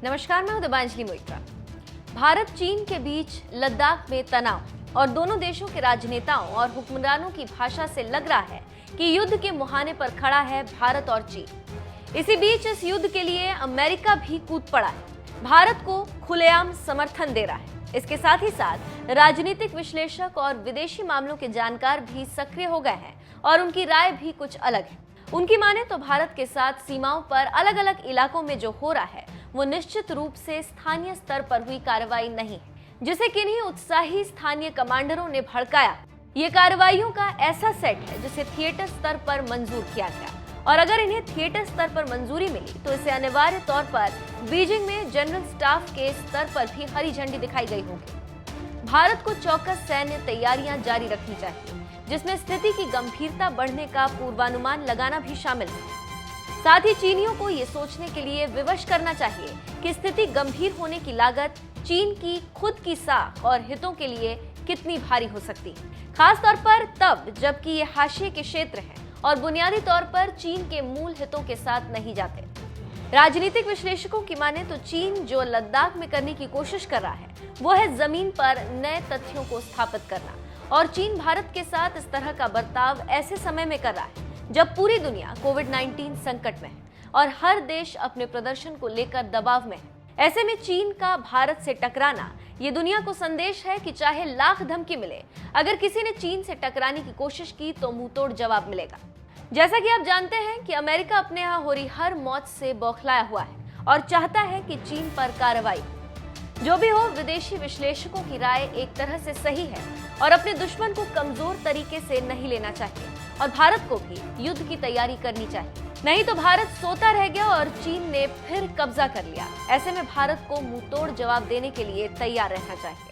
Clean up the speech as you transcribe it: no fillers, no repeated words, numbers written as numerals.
नमस्कार, मैं हूं दिबांजलि मोइत्रा। भारत चीन के बीच लद्दाख में तनाव और दोनों देशों के राजनेताओं और हुक्मरानों की भाषा से लग रहा है कि युद्ध के मुहाने पर खड़ा है भारत और चीन। इसी बीच इस युद्ध के लिए अमेरिका भी कूद पड़ा है, भारत को खुलेआम समर्थन दे रहा है। इसके साथ ही साथ राजनीतिक विश्लेषक और विदेशी मामलों के जानकार भी सक्रिय हो गए हैं और उनकी राय भी कुछ अलग है। उनकी माने तो भारत के साथ सीमाओं पर अलग अलग इलाकों में जो हो रहा है वो निश्चित रूप से स्थानीय स्तर पर हुई कार्रवाई नहीं है, जिसे किन्हीं उत्साही स्थानीय कमांडरों ने भड़काया। ये कार्रवाइयों का ऐसा सेट है जिसे थिएटर स्तर पर मंजूर किया गया, और अगर इन्हें थिएटर स्तर पर मंजूरी मिली तो इसे अनिवार्य तौर पर बीजिंग में जनरल स्टाफ के स्तर पर भी हरी झंडी दिखाई गई होगी। भारत को चौकस सैन्य तैयारियां जारी रखनी चाहिए, जिसमें स्थिति की गंभीरता बढ़ने का पूर्वानुमान लगाना भी शामिल है। साथ ही चीनियों को ये सोचने के लिए विवश करना चाहिए कि स्थिति गंभीर होने की लागत चीन की खुद की साख और हितों के लिए कितनी भारी हो सकती है, खासतौर पर तब जबकि ये हाशिए के क्षेत्र हैं और बुनियादी तौर पर चीन के मूल हितों के साथ नहीं जाते। राजनीतिक विश्लेषकों की माने तो चीन जो लद्दाख में करने की कोशिश कर रहा है वो है जमीन पर नए तथ्यों को स्थापित करना, और चीन भारत के साथ इस तरह का बर्ताव ऐसे समय में कर रहा है जब पूरी दुनिया कोविड-19 संकट में है और हर देश अपने प्रदर्शन को लेकर दबाव में है। ऐसे में चीन का भारत से टकराना ये दुनिया को संदेश है कि चाहे लाख धमकी मिले, अगर किसी ने चीन से टकराने की कोशिश की तो मुंहतोड़ जवाब मिलेगा। जैसा कि आप जानते हैं कि अमेरिका अपने यहाँ हो रही हर मौत से बौखलाया हुआ है और चाहता है कि चीन पर कार्रवाई। जो भी हो, विदेशी विश्लेषकों की राय एक तरह से सही है और अपने दुश्मन को कमजोर तरीके से नहीं लेना चाहिए, और भारत को भी युद्ध की तैयारी करनी चाहिए। नहीं तो भारत सोता रह गया और चीन ने फिर कब्जा कर लिया। ऐसे में भारत को मुंहतोड़ जवाब देने के लिए तैयार रहना चाहिए।